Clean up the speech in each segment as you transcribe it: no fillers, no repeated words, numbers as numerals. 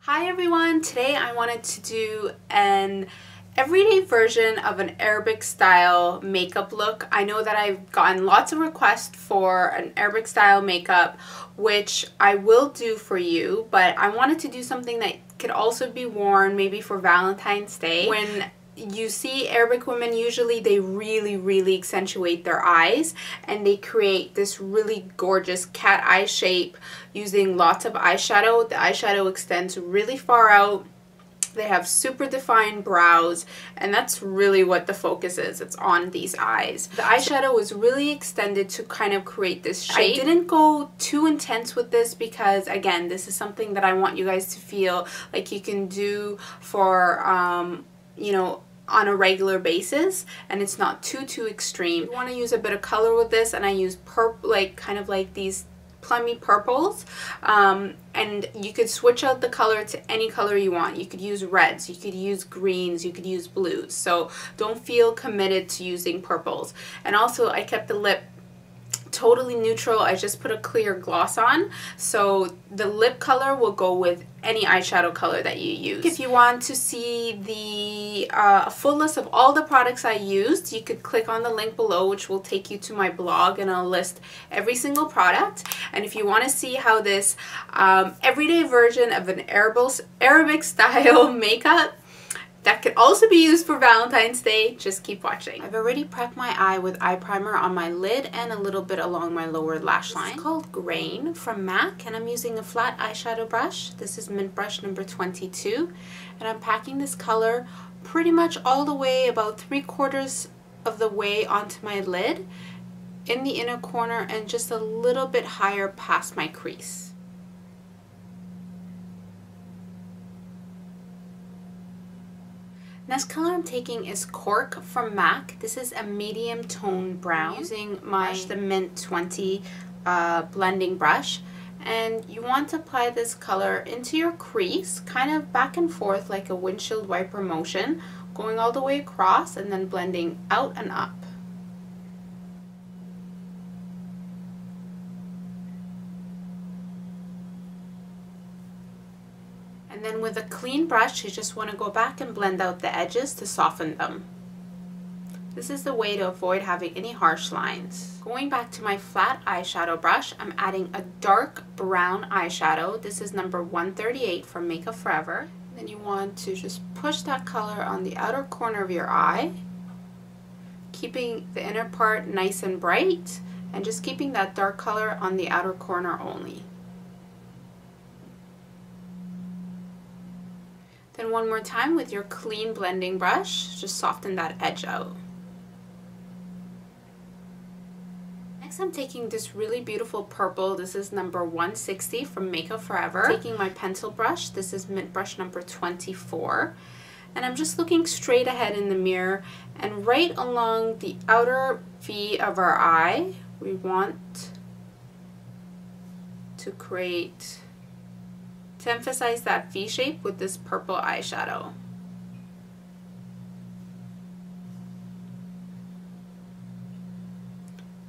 Hi everyone, today I wanted to do an everyday version of an Arabic style makeup look. I know that I've gotten lots of requests for an Arabic style makeup, which I will do for you, but I wanted to do something that could also be worn maybe for Valentine's Day. When you see Arabic women, usually they really accentuate their eyes and they create this really gorgeous cat eye shape using lots of eyeshadow. The eyeshadow extends really far out. They have super defined brows, and that's really what the focus is. It's on these eyes. The eyeshadow was really extended to kind of create this shape. I didn't go too intense with this because, again, this is something that I want you guys to feel like you can do for, you know, on a regular basis, and it's not too extreme. You want to use a bit of color with this, and I use kind of like these plummy purples, and you could switch out the color to any color you want. You could use reds, you could use greens, you could use blues, so don't feel committed to using purples. And also I kept the lip totally neutral. I just put a clear gloss on, so the lip color will go with any eyeshadow color that you use. If you want to see the full list of all the products I used, you could click on the link below, which will take you to my blog, and I'll list every single product. And if you want to see how this everyday version of an Arabic style makeup that could also be used for Valentine's Day, just keep watching. I've already prepped my eye with eye primer on my lid and a little bit along my lower lash line. It's called Grain from MAC, and I'm using a flat eyeshadow brush. This is mint brush number 22, and I'm packing this color pretty much all the way, about 3/4 of the way onto my lid, in the inner corner, and just a little bit higher past my crease. Next color I'm taking is Cork from MAC. This is a medium tone brown. I'm using the Mint 20 blending brush, and you want to apply this color into your crease, kind of back and forth like a windshield wiper motion, going all the way across and then blending out and up. And then with a clean brush, you just want to go back and blend out the edges to soften them. This is the way to avoid having any harsh lines. Going back to my flat eyeshadow brush, I'm adding a dark brown eyeshadow. This is number 138 from Makeup Forever. Then you want to just push that color on the outer corner of your eye, keeping the inner part nice and bright, and just keeping that dark color on the outer corner only. Then one more time with your clean blending brush, just soften that edge out. Next I'm taking this really beautiful purple. This is number 160 from Makeup Forever. Taking my pencil brush, this is mint brush number 24. And I'm just looking straight ahead in the mirror, and right along the outer V of our eye, we want to emphasize that V shape with this purple eyeshadow.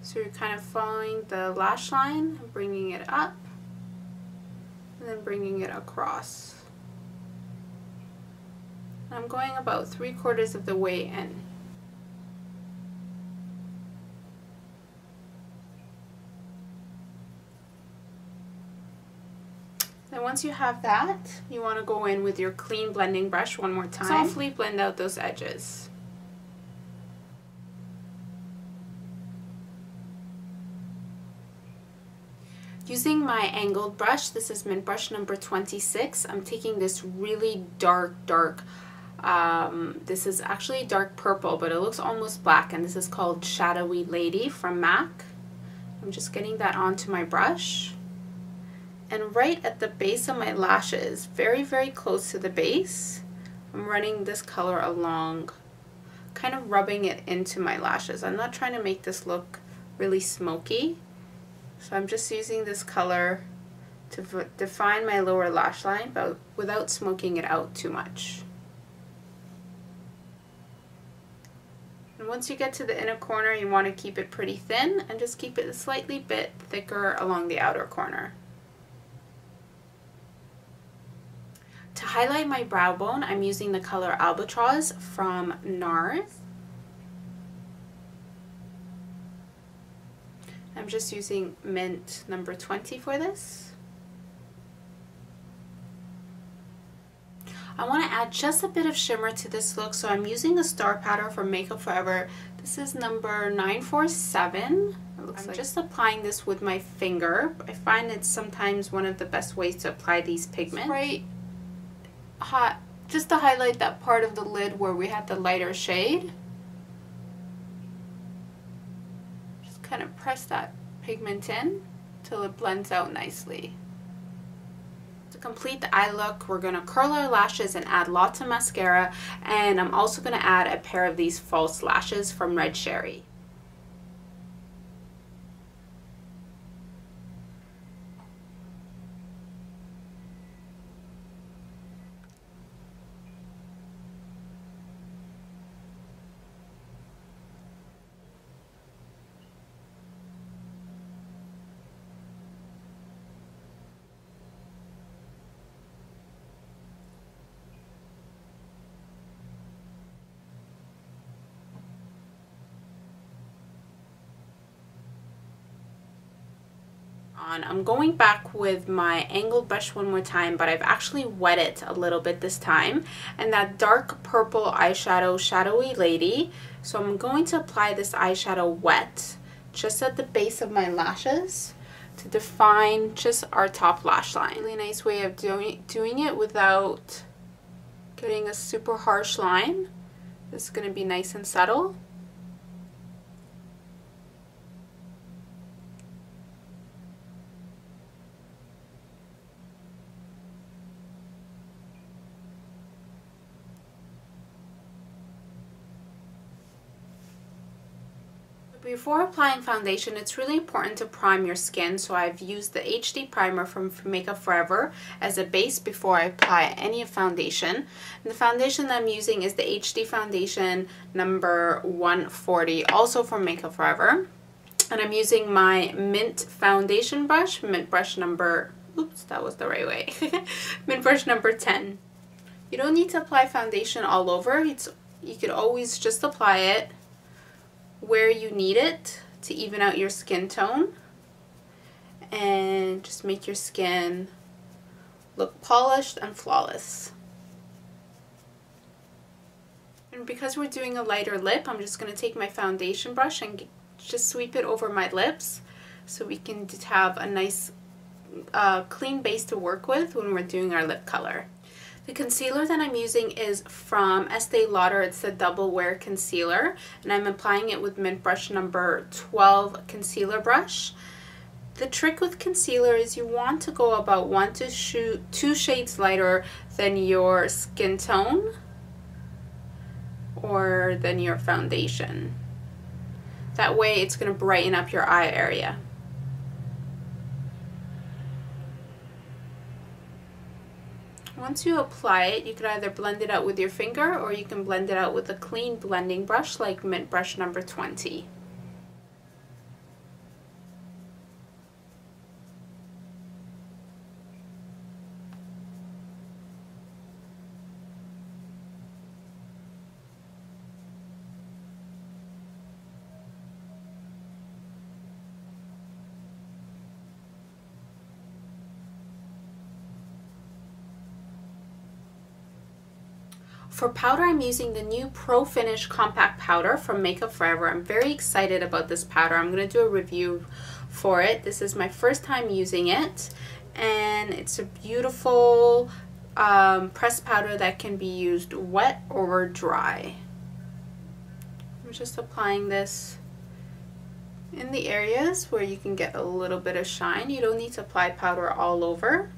So you're kind of following the lash line, bringing it up, and then bringing it across. I'm going about 3/4 of the way in. Then once you have that, you want to go in with your clean blending brush one more time. Softly blend out those edges. Using my angled brush, this is mint brush number 26. I'm taking this really dark, this is actually dark purple, but it looks almost black, and this is called Shadowy Lady from MAC. I'm just getting that onto my brush. And right at the base of my lashes, very close to the base, I'm running this color along, kind of rubbing it into my lashes. I'm not trying to make this look really smoky, so I'm just using this color to define my lower lash line, but without smoking it out too much. And once you get to the inner corner, you want to keep it pretty thin and just keep it a slightly bit thicker along the outer corner. To highlight my brow bone, I'm using the color Albatross from NARS. I'm just using Mint number 20 for this. I want to add just a bit of shimmer to this look, so I'm using the star powder from Makeup Forever. This is number 947. It looks like just applying this with my finger. I find it's sometimes one of the best ways to apply these pigments. Right hot, just to highlight that part of the lid where we had the lighter shade. Just kind of press that pigment in till it blends out nicely. To complete the eye look, we're going to curl our lashes and add lots of mascara, and I'm also going to add a pair of these false lashes from Red Cherry. I'm going back with my angled brush one more time, but I've actually wet it a little bit this time, and that dark purple eyeshadow, Shadowy Lady. So I'm going to apply this eyeshadow wet just at the base of my lashes to define just our top lash line. Really nice way of doing it without getting a super harsh line. This is going to be nice and subtle. Before applying foundation, it's really important to prime your skin, so I've used the HD primer from Makeup Forever as a base before I apply any foundation. And the foundation that I'm using is the HD foundation number 140, also from Makeup Forever. And I'm using my Mint foundation brush, Mint brush number, oops, that was the right way, Mint brush number 10. You don't need to apply foundation all over. You could always just apply it where you need it to even out your skin tone and just make your skin look polished and flawless. And because we're doing a lighter lip, I'm just going to take my foundation brush and just sweep it over my lips so we can have a nice clean base to work with when we're doing our lip color. The concealer that I'm using is from Estee Lauder. It's the Double Wear Concealer, and I'm applying it with Mint brush number 12 concealer brush. The trick with concealer is you want to go about 1 to 2 shades lighter than your skin tone or than your foundation. That way it's going to brighten up your eye area. Once you apply it, you can either blend it out with your finger or you can blend it out with a clean blending brush like Mint brush number 20. For powder, I'm using the new Pro Finish Compact Powder from Makeup Forever. I'm very excited about this powder. I'm going to do a review for it. This is my first time using it, and it's a beautiful pressed powder that can be used wet or dry. I'm just applying this in the areas where you can get a little bit of shine. You don't need to apply powder all over.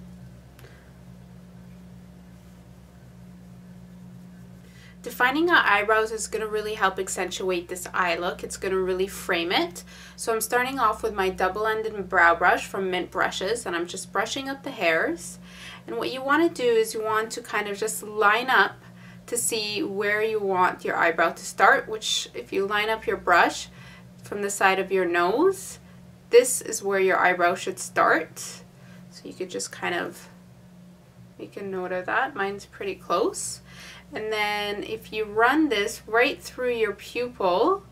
Defining our eyebrows is going to really help accentuate this eye look. It's going to really frame it. So I'm starting off with my double-ended brow brush from Mint Brushes, and I'm just brushing up the hairs. And what you want to do is you want to kind of just line up to see where you want your eyebrow to start, which if you line up your brush from the side of your nose, this is where your eyebrow should start. So you could just kind of Make a note of that. Mine's pretty close. And then if you run this right through your pupil,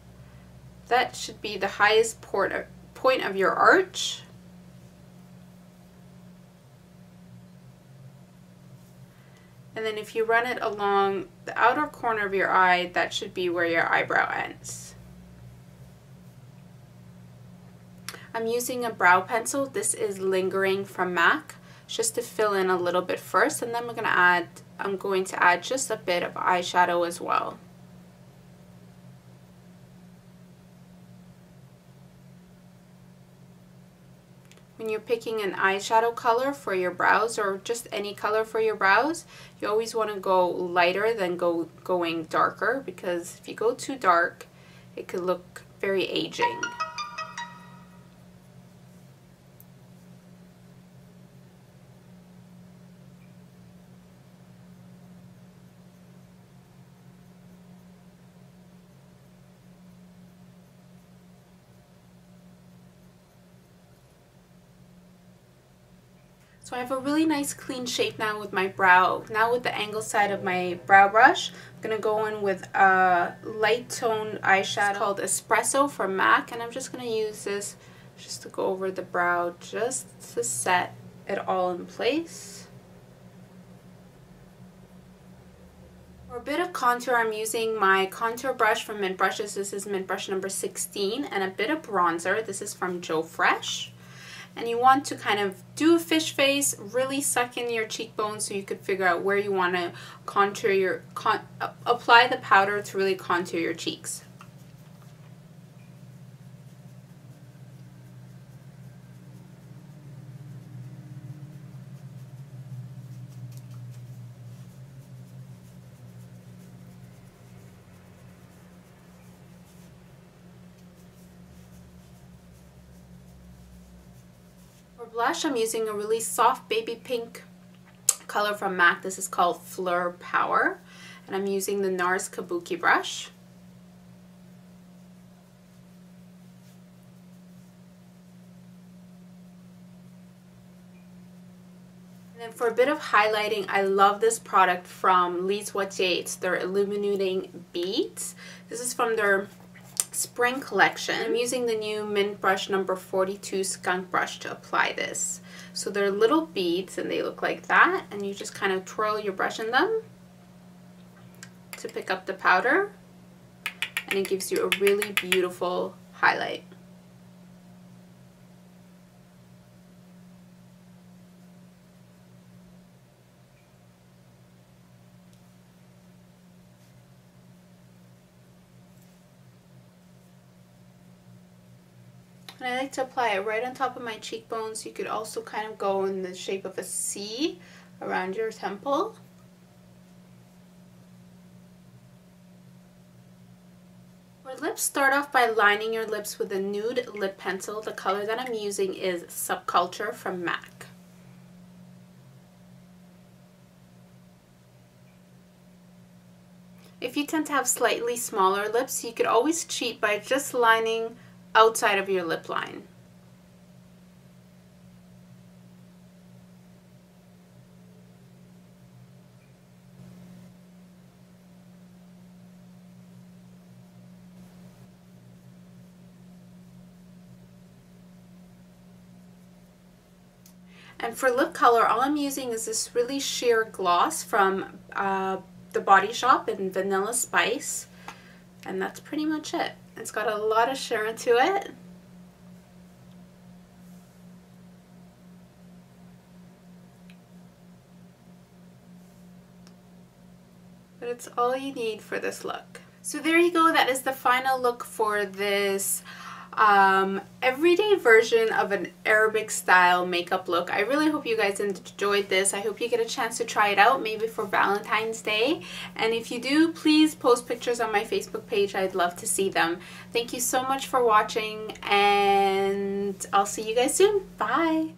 that should be the highest point of your arch. And then if you run it along the outer corner of your eye, that should be where your eyebrow ends. I'm using a brow pencil. This is Lingering from MAC, just to fill in a little bit first, and then I'm going to add just a bit of eyeshadow as well. When you're picking an eyeshadow color for your brows, or just any color for your brows, you always want to go lighter than going darker, because if you go too dark, it could look very aging. So I have a really nice clean shape now with my brow. Now with the angle side of my brow brush, I'm going to go in with a light toned eyeshadow called Espresso from MAC, and I'm just going to use this just to go over the brow, just to set it all in place. For a bit of contour, I'm using my contour brush from Mint Brushes. This is Mint Brush number 16, and a bit of bronzer. This is from Joe Fresh. And you want to kind of do a fish face, really suck in your cheekbones so you could figure out where you want to contour your, apply the powder to really contour your cheeks. For blush, I'm using a really soft baby pink color from MAC. This is called Fleur Power, and I'm using the NARS Kabuki brush. And then for a bit of highlighting, I love this product from Les Wattier. It's their Illuminating Beads. This is from their spring collection. I'm using the new Mint Brush number 42 Skunk Brush to apply this. So they're little beads and they look like that, and you just kind of twirl your brush in them to pick up the powder, and it gives you a really beautiful highlight. And I like to apply it right on top of my cheekbones. You could also kind of go in the shape of a C around your temple. For lips, start off by lining your lips with a nude lip pencil. The color that I'm using is Subculture from MAC. If you tend to have slightly smaller lips, you could always cheat by just lining outside of your lip line. And for lip color, all I'm using is this really sheer gloss from the Body Shop in Vanilla Spice, and that's pretty much it. It's got a lot of shimmer to it. But it's all you need for this look. So there you go. That is the final look for this everyday version of an Arabic style makeup look. I really hope you guys enjoyed this. I hope you get a chance to try it out, maybe for Valentine's Day. And if you do, please post pictures on my Facebook page. I'd love to see them. Thank you so much for watching, and I'll see you guys soon. Bye!